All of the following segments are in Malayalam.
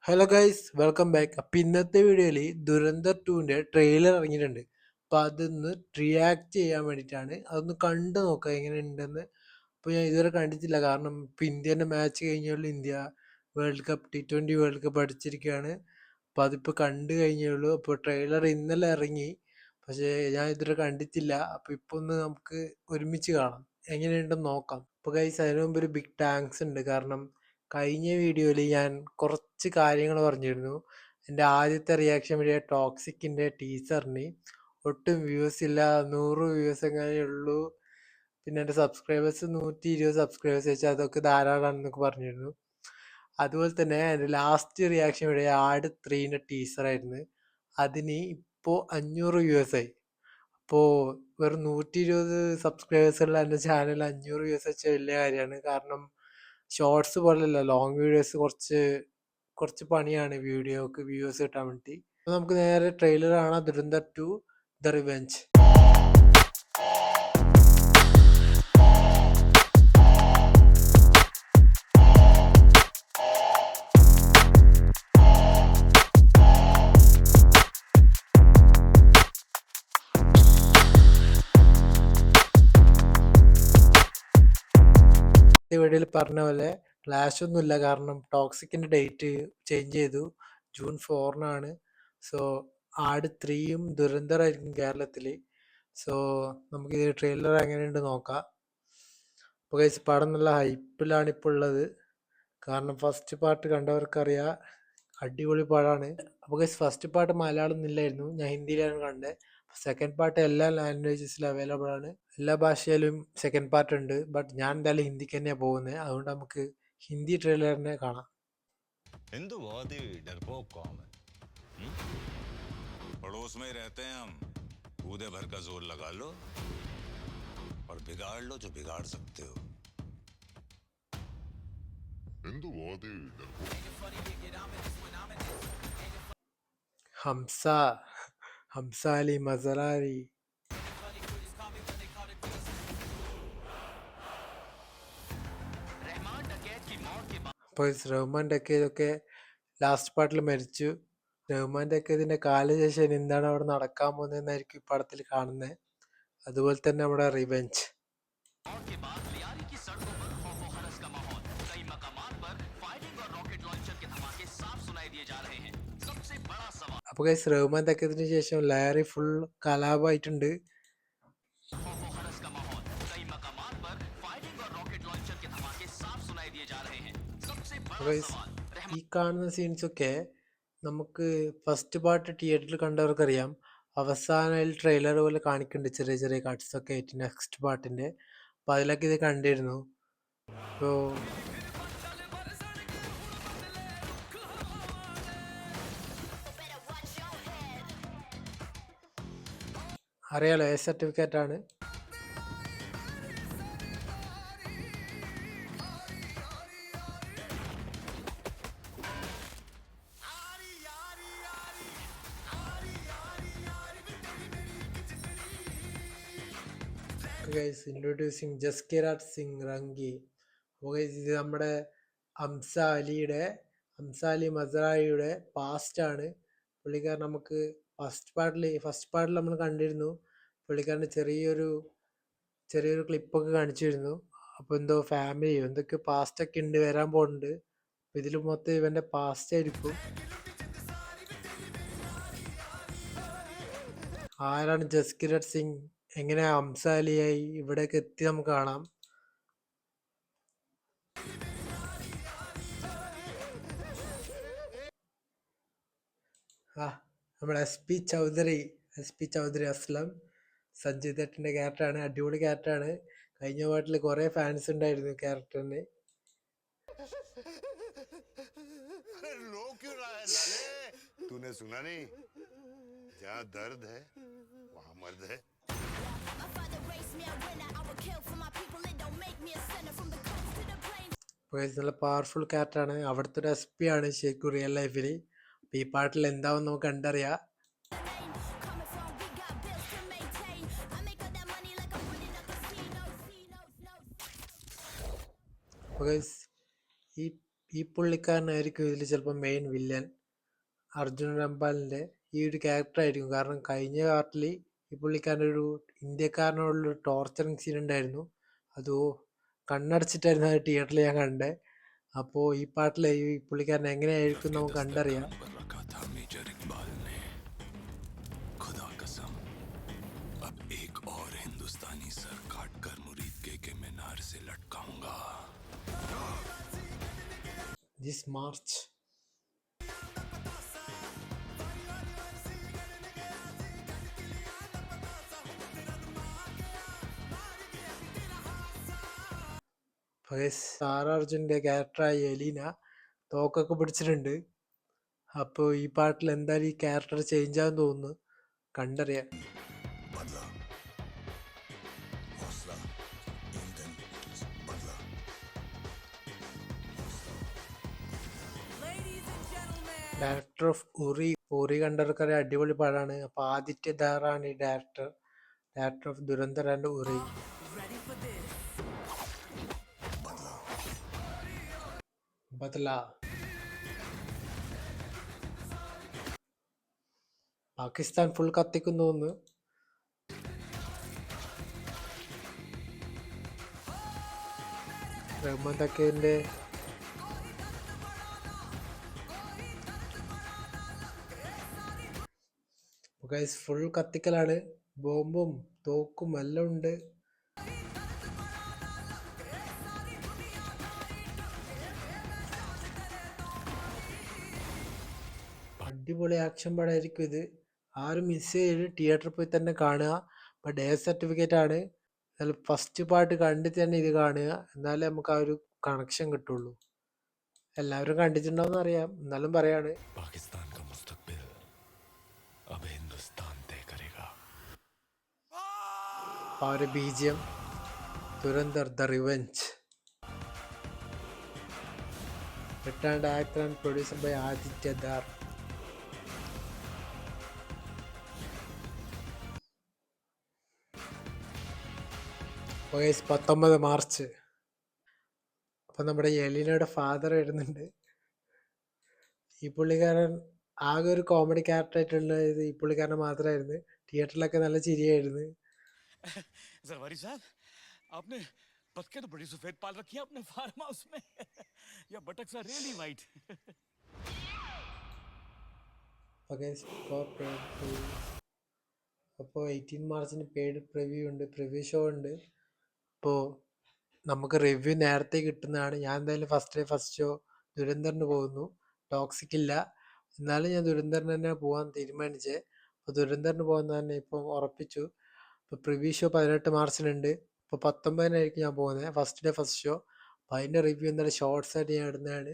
Hello guys, welcome back. അപ്പം ഇന്നത്തെ വീഡിയോയിൽ ദുരന്തർ 2ൻ്റെ ട്രെയിലർ ഇറങ്ങിയിട്ടുണ്ട്. അപ്പം അതൊന്ന് റിയാക്ട് ചെയ്യാൻ വേണ്ടിയിട്ടാണ്. അതൊന്ന് കണ്ടു നോക്കുക എങ്ങനെ ഉണ്ടെന്ന്. അപ്പോൾ ഞാൻ ഇതുവരെ കണ്ടിട്ടില്ല, കാരണം ഇപ്പം ഇന്ത്യൻ്റെ മാച്ച് കഴിഞ്ഞുള്ളൂ. India world cup T20 world cup അടിച്ചിരിക്കുകയാണ്. അപ്പോൾ അതിപ്പോൾ കണ്ടു കഴിഞ്ഞേ ഉള്ളൂ. അപ്പോൾ ട്രെയിലർ ഇന്നലെ ഇറങ്ങി, പക്ഷേ ഞാൻ ഇതുവരെ കണ്ടിട്ടില്ല. അപ്പോൾ ഇപ്പോൾ ഒന്ന് നമുക്ക് ഒരുമിച്ച് കാണാം, എങ്ങനെയുണ്ടെന്ന് നോക്കാം. അപ്പോൾ ഗൈസ്, അതിന് മുമ്പ് ഒരു ബിഗ് താങ്ക്സ് ഉണ്ട്. കാരണം കഴിഞ്ഞ വീഡിയോയിൽ ഞാൻ കുറച്ച് കാര്യങ്ങൾ പറഞ്ഞിരുന്നു. എൻ്റെ ആദ്യത്തെ റിയാക്ഷൻ വീഡിയോ ടോക്സിക്കിൻ്റെ ടീസറിന് ഒട്ടും വ്യൂസ് ഇല്ല, 100 വ്യൂസ് എങ്ങനെ ഉള്ളൂ. പിന്നെ എൻ്റെ സബ്സ്ക്രൈബേഴ്സ് 120 സബ്സ്ക്രൈബേഴ്സ് വെച്ചാൽ അതൊക്കെ ധാരാളമാണെന്നൊക്കെ പറഞ്ഞിരുന്നു. അതുപോലെ തന്നെ എൻ്റെ ലാസ്റ്റ് റിയാക്ഷൻ വീഡിയോ ആട് 3ൻ്റെ ടീസറായിരുന്നു. അതിന് ഇപ്പോൾ 500 വ്യൂസ് ആയി. അപ്പോൾ വെറും 120 സബ്സ്ക്രൈബേഴ്സുള്ള എൻ്റെ ചാനൽ 500 വ്യൂസ് വെച്ചാൽ വലിയ കാര്യമാണ്. കാരണം ഷോർട്സ് പോലല്ല, ലോങ് വീഡിയോസ് കുറച്ച് പണിയാണ് വീഡിയോക്ക് വ്യൂസ് കിട്ടാൻ വേണ്ടി. അപ്പോൾ നമുക്ക് നേരെ ട്രെയിലർ കാണാം. Dhurandhar 2 the revenge. വീഡിയോയിൽ പറഞ്ഞ പോലെ ക്ലാഷ് ഒന്നുമില്ല, കാരണം ടോക്സിക്കിൻ്റെ ഡേറ്റ് ചേഞ്ച് ചെയ്തു. ജൂൺ 4-നാണ്. സോ ആട് 3യും ദുരന്തറായിരിക്കും കേരളത്തിൽ. സോ നമുക്ക് ഈ ട്രെയിലർ എങ്ങനെയുണ്ട് നോക്കാം. അപ്പോൾ ഗൈസ്, പടം നല്ല ഹൈപ്പിലാണ് ഇപ്പോൾ ഉള്ളത്. കാരണം ഫസ്റ്റ് പാർട്ട് കണ്ടവർക്കറിയാം, അടിപൊളി പടമാണ്. അപ്പോൾ ഗൈസ്, ഫസ്റ്റ് പാർട്ട് മലയാളം ഇല്ലായിരുന്നു, ഞാൻ ഹിന്ദിയിലാണ് കണ്ടത്. സെക്കൻഡ് പാർട്ട് എല്ലാ ലാംഗ്വേജസിലും അവൈലബിൾ ആണ്, എല്ലാ ഭാഷയിലും സെക്കൻഡ് പാർട്ട് ഉണ്ട്. ബട്ട് ഞാൻ എന്തായാലും ഹിന്ദിക്ക് തന്നെയാണ് പോകുന്നത്. അതുകൊണ്ട് നമുക്ക് ഹിന്ദി ട്രെയിലറിനെ കാണാം. हिंदू बहुत ही डरपोक कौम है। पड़ोस में रहते हैं हम, कूदे भर का जोर लगा लो और बिगाड़ लो जो बिगाड़ सकते हो। हिंदू बहुत ही ഹംസാലി മസറാരി. അപ്പോൾ റഹ്മാൻ ഡക്കേതൊക്കെ ലാസ്റ്റ് പാർട്ടിൽ മരിച്ചു. റഹ്മാൻ ഡക്കേതിൻ്റെ കാലശേഷം എന്താണ് അവിടെ നടക്കാൻ പോകുന്നതെന്നായിരിക്കും ഈ പടത്തിൽ കാണുന്നത്. അതുപോലെ തന്നെ നമ്മുടെ റിവെഞ്ച്. അപ്പോൾ ഗൈസ്, റഹ്മാൻ ഡക്കേതിന് ശേഷം ലാരി ഫുൾ കലാപമായിട്ടുണ്ട്. ഈ കാണുന്ന സീൻസൊക്കെ നമുക്ക് ഫസ്റ്റ് പാർട്ട് തിയേറ്ററിൽ കണ്ടവർക്കറിയാം. അവസാനം ട്രെയിലർ പോലെ കാണിക്കുന്നുണ്ട്, ചെറിയ ചെറിയ കട്ട്സ് ഒക്കെ ആയിട്ട് നെക്സ്റ്റ് പാർട്ടിൻ്റെ. അപ്പോൾ അതിലൊക്കെ ഇത് കണ്ടിരുന്നു. അപ്പോൾ അറിയാലോ, എ സർട്ടിഫിക്കറ്റ് ആണ്. ഇൻട്രൊഡ്യൂസിങ് ജസ്കിരാജ് സിംഗ് റംഗി. ഇത് നമ്മുടെ ഹംസ അലി മസറായിയുടെ പാസ്റ്റാണ്. പുള്ളിക്കാരൻ നമുക്ക് ഫസ്റ്റ് പാർട്ടിൽ നമ്മൾ കണ്ടിരുന്നു. പുള്ളിക്കാരൻ്റെ ചെറിയൊരു ക്ലിപ്പൊക്കെ കാണിച്ചിരുന്നു. അപ്പോൾ എന്തോ ഫാമിലിയോ എന്തൊക്കെ പാസ്റ്റൊക്കെ ഉണ്ട്, വരാൻ പോകുന്നുണ്ട്. അപ്പോൾ ഇതിൽ മൊത്തം ഇവൻ്റെ പാസ്റ്റ് ആയിരിക്കും. ആരാണ് ജസ്കിരാജ് സിംഗ്, എങ്ങനെ ഹംസ അലിയായി ഇവിടേക്ക് എത്തി നമുക്ക് കാണാം. നമ്മുടെ എസ് പി ചൗധരി അസ്ലം സഞ്ജയ് ദത്തിൻ്റെ ക്യാരക്ടറാണ്. അടിപൊളി ക്യാരക്ടറാണ്. കഴിഞ്ഞ പാട്ടിൽ കുറേ ഫാൻസ് ഉണ്ടായിരുന്നു ക്യാരക്ടറിന്. तूने सुना नहीं, जहाँ दर्द है वहाँ मर्द है। നല്ല പവർഫുൾ ക്യാരക്ടറാണ്. അവിടുത്തെ ഒരു എസ് പി ആണ് ശരിക്കും റിയൽ ലൈഫിൽ. അപ്പോൾ ഈ പാട്ടിൽ എന്താവും നമുക്ക് കണ്ടറിയാം. ഈ പുള്ളിക്കാരനായിരിക്കും ഇതിൽ ചിലപ്പോൾ മെയിൻ വില്ലൻ. അർജുൻ രാംപാലിൻ്റെ ഈ ഒരു ക്യാരക്ടർ ആയിരിക്കും. കാരണം കഴിഞ്ഞ പാർട്ടിൽ ഈ പുള്ളിക്കാരൻ്റെ ഒരു ഇന്ത്യക്കാരനോടുള്ളൊരു ടോർച്ചറിങ് സീൻ ഉണ്ടായിരുന്നു. അത് കണ്ണടച്ചിട്ടായിരുന്നു അത് തിയേറ്ററിൽ ഞാൻ കണ്ടത്. അപ്പോൾ ഈ പാട്ടിൽ ഈ പുള്ളിക്കാരൻ എങ്ങനെയായിരിക്കും നമുക്ക് കണ്ടറിയാം. मेजर इकबाल ने खुदा कसम अब एक और हिंदुस्तानी सर काट कर मुरीद के मीनार से लटकाऊंगा. ദിസ് മാർച്ച് അർജുൻ്റെ ക്യാരക്ടറായ എലീന തോക്കൊക്കെ പിടിച്ചിട്ടുണ്ട്. അപ്പോൾ ഈ പാട്ടിൽ എന്തായാലും ഈ ക്യാരക്ടർ ചേഞ്ച് ആകും തോന്നുന്നു. കണ്ടറിയാം. बदला हौसला ईंधन बदला. ഡയറക്ടർ ഓഫ് ഉറി കണ്ടവർക്കറിയാം, അടിപൊളി പടമാണ്. അപ്പോൾ ആദിത്യ ധാറാണ് ഈ director of Dhurandhar and Uri. ബദല പാകിസ്ഥാൻ ഫുൾ കത്തിക്കും തോന്നുന്നു. റഹ്മാൻ തക്കീറിന്റെ ഫുൾ കത്തിക്കലാണ്. ബോംബും തോക്കും എല്ലാം ഉണ്ട്. അടിപൊളി ആക്ഷൻ പടമായിരിക്കും ഇത്. ആരും മിസ് ചെയ്ത് തിയേറ്ററിൽ പോയി തന്നെ കാണുക. ഇപ്പം ഡേ സർട്ടിഫിക്കറ്റ് ആണ്. ഫസ്റ്റ് പാർട്ട് കണ്ടിട്ട് തന്നെ ഇത് കാണുക, എന്നാലേ നമുക്ക് ആ ഒരു കണക്ഷൻ കിട്ടുള്ളൂ. എല്ലാവരും കണ്ടിട്ടുണ്ടാവും അറിയാം, എന്നാലും പറയാണ്. पाकिस्तान का मुस्तकबिल अब हिंदुस्तान तय करेगा. ആ ഒരു BGM Dhurandhar the revenge. Written actor and producer by Aditya Dhar. വയസ്സ് 19 മാർച്ച്. അപ്പം നമ്മുടെ എലീനയുടെ ഫാദർ വരുന്നുണ്ട്. ഈ പുള്ളിക്കാരൻ ആകെ ഒരു കോമഡി ക്യാരക്ടർ ആയിട്ടുള്ളത് ഈ പുള്ളിക്കാരൻ മാത്രമായിരുന്നു. തിയേറ്ററിലൊക്കെ നല്ല ചിരിയായിരുന്നു. जरवारी साहब, आपने बतखें तो बड़ी सफेद पाल रखी है अपने फार्म हाउस में. या बटक्स आर रियली वाइट. അപ്പോൾ 18 മാർച്ചിന് പെയ്ഡ് പ്രിവ്യൂ ഉണ്ട്, പ്രിവ്യൂ ഷോ ഉണ്ട്. അപ്പോൾ നമുക്ക് റിവ്യൂ നേരത്തെ കിട്ടുന്നതാണ്. ഞാൻ എന്തായാലും ഫസ്റ്റ് ഡേ ഫസ്റ്റ് ഷോ ദുരന്തറിന് പോകുന്നു. ടോക്സിക് ഇല്ല, എന്നാലും ഞാൻ ദുരന്തറിന് തന്നെ പോകാൻ തീരുമാനിച്ചേ. അപ്പോൾ ദുരന്തറിന് പോകുന്ന തന്നെ ഇപ്പം ഉറപ്പിച്ചു. ഇപ്പോൾ പ്രിവ്യൂ ഷോ 18 മാർച്ചിനുണ്ട്. ഇപ്പോൾ 19-നായിരിക്കും ഞാൻ പോകുന്നത്, ഫസ്റ്റ് ഡേ ഫസ്റ്റ് ഷോ. അപ്പോൾ അതിൻ്റെ റിവ്യൂ എന്തായാലും ഷോർട്സ് ആയിട്ട് ഞാൻ ഇടുന്നതാണ്.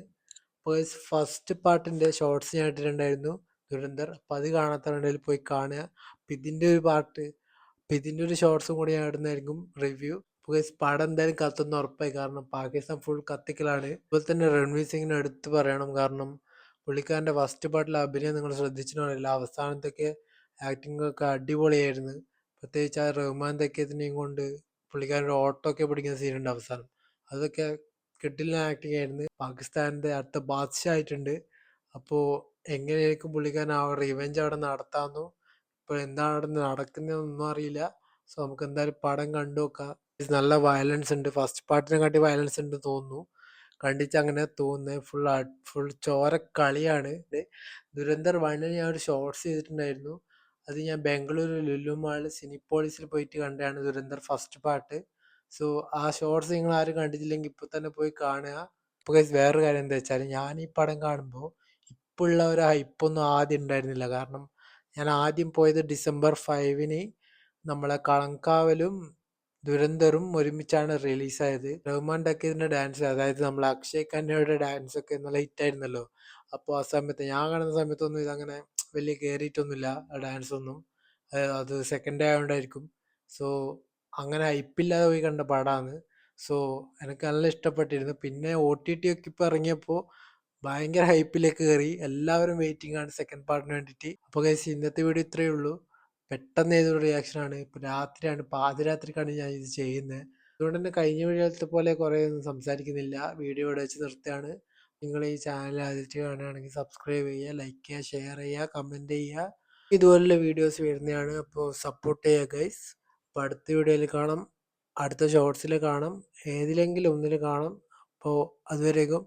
അപ്പോൾ ഫസ്റ്റ് പാർട്ടിൻ്റെ ഷോർട്സ് ഞാൻ ഇട്ടിട്ടുണ്ടായിരുന്നു ദുരന്തർ. അപ്പോൾ അത് കാണാത്തവരുണ്ടെങ്കിൽ പോയി കാണുക. അപ്പം ഇതിൻ്റെ ഒരു പാർട്ട്, അപ്പം ഇതിൻ്റെ ഒരു ഷോർട്സും കൂടി ഞാൻ ഇടുന്നതായിരിക്കും റിവ്യൂ. പടം എന്തായാലും കത്തുന്ന ഉറപ്പായി, കാരണം പാകിസ്ഥാൻ ഫുൾ കത്തിക്കലാണ്. അതുപോലെ തന്നെ രൺവീർ സിംഗിനെ എടുത്ത് പറയണം, കാരണം പുള്ളിക്കാരൻ്റെ ഫസ്റ്റ് പാർട്ടിലെ അഭിനയം നിങ്ങൾ ശ്രദ്ധിച്ചിട്ടുണ്ടല്ലോ. അവസാനത്തൊക്കെ ആക്ടിംഗ് ഒക്കെ അടിപൊളിയായിരുന്നു. പ്രത്യേകിച്ച് ആ റഹ്മാൻ തക്കീറിനെയും കൊണ്ട് പുള്ളിക്കാരൻ്റെ ഓട്ടോ ഒക്കെ പിടിക്കുന്ന സീനുണ്ട് അവസാനം. അതൊക്കെ കിട്ടില്ല ആക്ടിങ് ആയിരുന്നു. പാകിസ്ഥാൻ്റെ അടുത്ത ബാദ്ഷാ ആയിട്ടുണ്ട്. അപ്പോൾ എങ്ങനെയായിരിക്കും പുള്ളിക്കാരൻ ആ റിവെഞ്ച് അവിടെ നടത്താമെന്നോ ഇപ്പോൾ എന്താണ് അവിടെ നടക്കുന്നതെന്നൊന്നും അറിയില്ല. സോ നമുക്ക് എന്തായാലും പടം കണ്ടു നോക്കാം. നല്ല വയലൻസ് ഉണ്ട്, ഫസ്റ്റ് പാർട്ടിനെ കാട്ടി വയലൻസ് ഉണ്ട് തോന്നുന്നു. കണ്ടിട്ട് അങ്ങനെ തോന്നുന്നത്. ഫുൾ ചോര കളിയാണ്. ദുരന്തർ 1 ഞാൻ ഒരു ഷോർട്സ് ചെയ്തിട്ടുണ്ടായിരുന്നു. അത് ഞാൻ ബാംഗ്ലൂർ ലുലു മാൾ സിനിപോളിസിൽ പോയിട്ട് കണ്ടതാണ് ദുരന്തർ ഫസ്റ്റ് പാർട്ട്. സോ ആ ഷോർട്സ് നിങ്ങൾ ആരും കണ്ടിട്ടില്ലെങ്കിൽ ഇപ്പോൾ തന്നെ പോയി കാണുക. ഇപ്പോൾ വേറൊരു കാര്യം എന്താ വെച്ചാൽ, ഞാൻ ഈ പടം കാണുമ്പോൾ ഇപ്പോൾ ഉള്ള ഒരു ഹൈപ്പൊന്നും ആദ്യം ഉണ്ടായിരുന്നില്ല. കാരണം ഞാൻ ആദ്യം പോയത് December 5-ന് നമ്മളെ കളങ്കാവലും ദുരന്തറും ഒരുമിച്ചാണ് റിലീസായത്. റഹ്മാൻ ടക്കീറിന്റെ ഡാൻസ്, അതായത് നമ്മൾ അക്ഷയ് ഖന്നയുടെ ഡാൻസ് ഒക്കെ നല്ല ഹിറ്റായിരുന്നല്ലോ. അപ്പോൾ ആ സമയത്ത് ഞാൻ കാണുന്ന സമയത്തൊന്നും ഇതങ്ങനെ വലിയ കയറിയിട്ടൊന്നുമില്ല ആ ഡാൻസ് ഒന്നും. അത് സെക്കൻഡ് ഡേ ആയതുകൊണ്ടായിരിക്കും. സോ അങ്ങനെ ഹൈപ്പില്ലാതെ പോയി കണ്ട പടമാണ്. സോ എനിക്ക് നല്ല ഇഷ്ടപ്പെട്ടിരുന്നു. പിന്നെ OTT ഒക്കെ ഇപ്പോൾ ഇറങ്ങിയപ്പോൾ ഭയങ്കര ഹൈപ്പിലേക്ക് കയറി. എല്ലാവരും വെയിറ്റിംഗ് ആണ് സെക്കൻഡ് പാർട്ടിന് വേണ്ടിയിട്ട്. അപ്പോൾ ഗൈസ് ഇന്നത്തെ വീഡിയോ ഇത്രയേ ഉള്ളൂ. പെട്ടെന്ന് ഏതൊരു റിയാക്ഷനാണ്. ഇപ്പോൾ രാത്രിയാണ്, പാതിരാത്രിക്കാണ് ഞാൻ ഇത് ചെയ്യുന്നത്. അതുകൊണ്ട് തന്നെ കഴിഞ്ഞ വീഡിയോത്തെ പോലെ കുറേ ഒന്നും സംസാരിക്കുന്നില്ല. വീഡിയോ ഇവിടെ വെച്ച് നിർത്തുകയാണ്. നിങ്ങൾ ഈ ചാനൽ ആദ്യമായിട്ട് കാണുകയാണെങ്കിൽ സബ്സ്ക്രൈബ് ചെയ്യുക, ലൈക്ക് ചെയ്യുക, ഷെയർ ചെയ്യുക, കമൻറ്റ് ചെയ്യുക. ഇതുപോലുള്ള വീഡിയോസ് വരുന്നതാണ്. അപ്പോൾ സപ്പോർട്ട് ചെയ്യുക ഗൈസ്. അപ്പോൾ അടുത്ത വീഡിയോയിൽ കാണാം, അടുത്ത ഷോർട്സിൽ കാണാം, ഏതിലെങ്കിലും ഒന്നിൽ കാണാം. അപ്പോൾ അതുവരേക്കും